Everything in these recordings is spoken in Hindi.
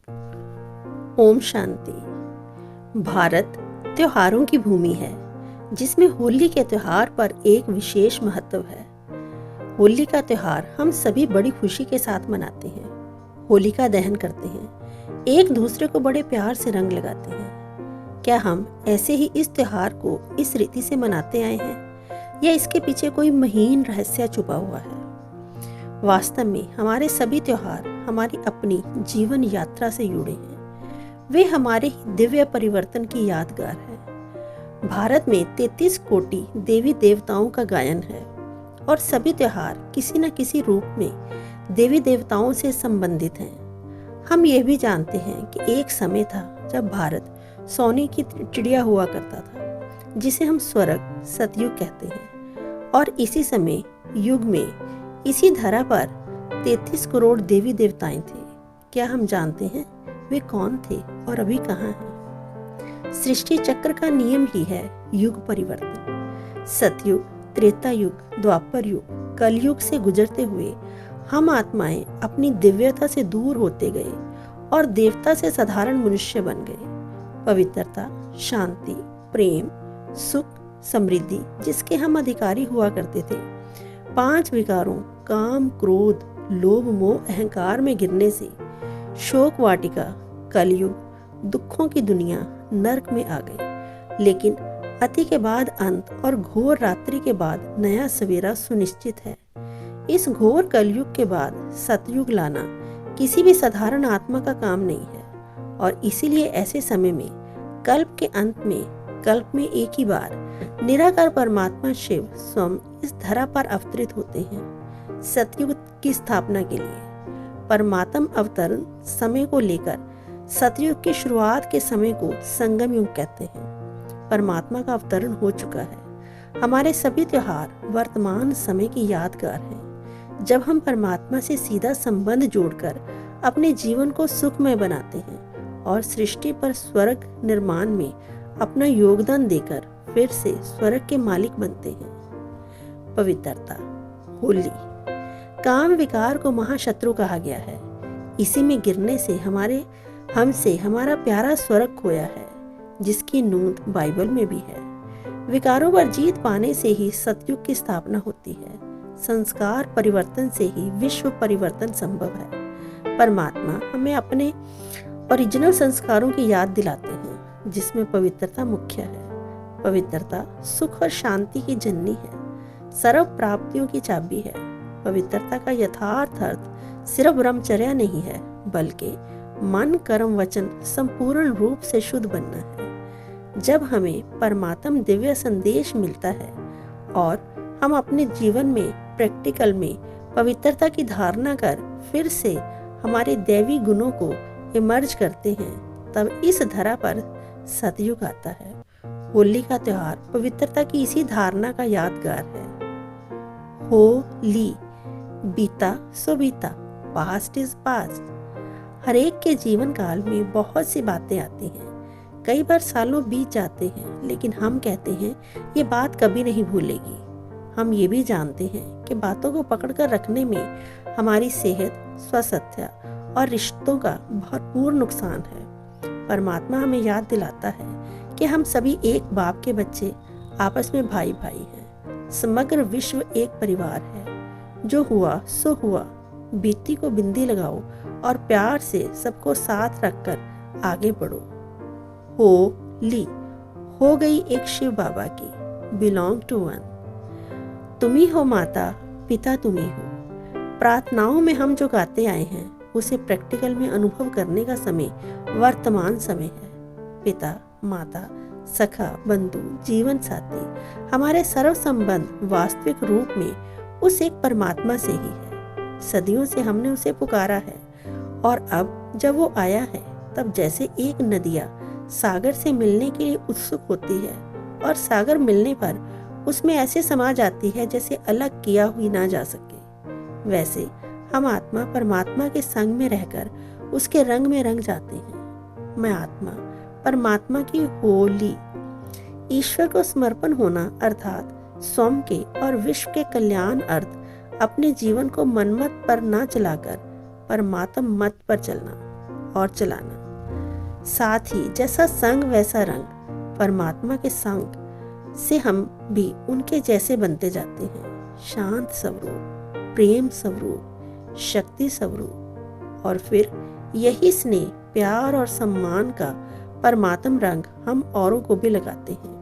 ओम शांति। भारत त्योहारों की भूमि है, जिसमें होली के त्योहार पर एक विशेष महत्व है। होली का त्योहार हम सभी बड़ी खुशी के साथ मनाते हैं। होलिका दहन करते हैं, एक दूसरे को बड़े प्यार से रंग लगाते हैं। क्या हम ऐसे ही इस त्योहार को इस रीति से मनाते आए हैं, या इसके पीछे कोई महीन रहस्य छुपा हुआ है? वास्तव में हमारे सभी त्योहार हमारी अपनी जीवन यात्रा से जुड़े हैं। वे हमारे दिव्य परिवर्तन की यादगार है। भारत में 33 कोटि देवी देवताओं का गायन है, और सभी त्योहार किसी न किसी रूप में देवी देवताओं से संबंधित हैं। हम यह भी जानते हैं कि एक समय था जब भारत सोने की चिड़िया हुआ करता था, जिसे हम स्वर्ग सतयुग कहते हैं। और इसी समय युग में इसी धरा पर 33 करोड़ देवी देवताएं थे। क्या हम जानते हैं वे कौन थे और अभी कहाँ हैं? सृष्टि चक्र का नियम ही है युग परिवर्तन। सतयुग, त्रेता युग, द्वापर युग, कलयुग से गुजरते हुए हम आत्माएं अपनी दिव्यता से दूर होते गए और देवता से साधारण मनुष्य बन गए। पवित्रता, शांति, प्रेम, सुख, समृद्धि जिसके हम अधिकारी हुआ करते थे, 5 विकारों काम, क्रोध, लोभ, मोह, अहंकार में गिरने से शोक वाटिका कलयुग, दुखों की दुनिया नरक में आ गई। लेकिन अति के बाद अंत और घोर रात्रि के बाद नया सवेरा सुनिश्चित है। इस घोर कलयुग के बाद सतयुग लाना किसी भी साधारण आत्मा का काम नहीं है, और इसीलिए ऐसे समय में कल्प के अंत में कल्प में एक ही बार निराकार परमात्मा शिव स्वयं इस धरा पर अवतरित होते हैं सतयुग की स्थापना के लिए। परमात्म अवतरण समय को लेकर सतयुग की शुरुआत के समय को संगम युग कहते हैं। परमात्मा का अवतरण हो चुका है। हमारे सभी त्योहार वर्तमान समय की यादगार हैं, जब हम परमात्मा से सीधा संबंध जोड़कर अपने जीवन को सुखमय बनाते हैं और सृष्टि पर स्वर्ग निर्माण में अपना योगदान देकर फिर से स्वर्ग के मालिक बनते हैं। पवित्रता, होली काम विकार को महाशत्रु कहा गया है। इसी में गिरने से हमसे हमारा प्यारा स्वर्ग खोया है, जिसकी नोंद बाइबल में भी है। विकारों पर जीत पाने से ही सतयुग की स्थापना होती है। संस्कार परिवर्तन से ही विश्व परिवर्तन संभव है। परमात्मा हमें अपने ओरिजिनल संस्कारों की याद दिलाते हैं, जिसमें पवित्रता मुख्य है। पवित्रता सुख और शांति की जननी है, सर्व प्राप्तियों की चाबी है। पवित्रता का यथार्थ अर्थ सिर्फ ब्रह्मचर्या नहीं है, बल्कि मन, कर्म, वचन संपूर्ण रूप से शुद्ध बनना है। जब हमें परमात्म दिव्य संदेश मिलता है और हम अपने जीवन में प्रैक्टिकल में पवित्रता की धारणा कर फिर से हमारे दैवी गुणों को इमर्ज करते हैं, तब इस धरा पर सतयुग आता है। होली का त्योहार पवित्रता की इसी धारणा का यादगार है। होली बीता सो बीता, पास्ट इज पास्ट। हर एक के जीवन काल में बहुत सी बातें आती हैं। कई बार सालों बीत जाते हैं, लेकिन हम कहते हैं ये बात कभी नहीं भूलेगी। हम ये भी जानते हैं कि बातों को पकड़कर रखने में हमारी सेहत, स्वास्थ्य और रिश्तों का भरपूर नुकसान है। परमात्मा हमें याद दिलाता है कि हम सभी एक बाप के बच्चे, आपस में भाई भाई हैं। समग्र विश्व एक परिवार है। जो हुआ सो हुआ, बीती को बिंदी लगाओ और प्यार से सबको साथ रखकर आगे बढ़ो। होली हो गई एक शिव बाबा की, बिलोंग टू वन। तुम ही हो माता, पिता तुम ही हो। प्रार्थनाओं में हम जो गाते आए हैं, उसे प्रैक्टिकल में अनुभव करने का समय वर्तमान समय है। पिता, माता, सखा, बंधु, जीवन साथी, हमारे सर्व संबंध वास्तविक रूप में उस एक परमात्मा से ही है। सदियों से हमने उसे पुकारा है, और अब जब वो आया है, तब जैसे एक नदिया सागर से मिलने के लिए उत्सुक होती है, और सागर मिलने पर उसमें ऐसे समा जाती है जैसे अलग किया हुई ना जा सके, वैसे हम आत्मा परमात्मा के संग में रहकर उसके रंग में रंग जाते हैं। मैं आत्मा परमात्मा की होली, ईश्वर को समर्पण होना अर्थात स्वयं के और विश्व के कल्याण अर्थ अपने जीवन को मनमत पर ना चलाकर परमात्म मत पर चलना। और चलाना। साथ ही जैसा संग वैसा रंग, परमात्मा के संग से हम भी उनके जैसे बनते जाते हैं। शांत स्वरूप, प्रेम स्वरूप, शक्ति स्वरूप, और फिर यही स्नेह, प्यार और सम्मान का परमात्म रंग हम औरों को भी लगाते हैं।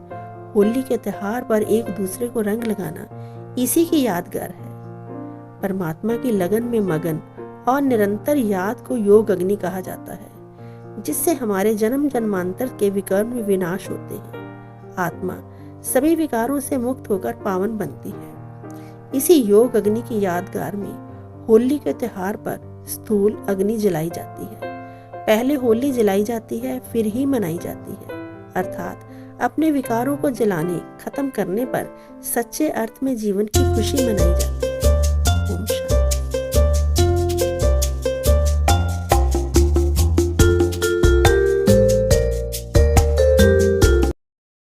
होली के त्योहार पर एक दूसरे को रंग लगाना इसी की यादगार है। परमात्मा की लगन में मगन और निरंतर याद को योग अग्नि कहा जाता है, जिससे हमारे जन्म जन्मांतर के विकर्म विनाश होते हैं। आत्मा सभी विकारों से मुक्त होकर पावन बनती है। इसी योग अग्नि की यादगार में होली के त्योहार पर स्थूल अग्नि जलाई जाती है। पहले होली जलाई जाती है, फिर ही मनाई जाती है। अर्थात अपने विकारों को जलाने, खत्म करने पर सच्चे अर्थ में जीवन की खुशी मनाई जाती है।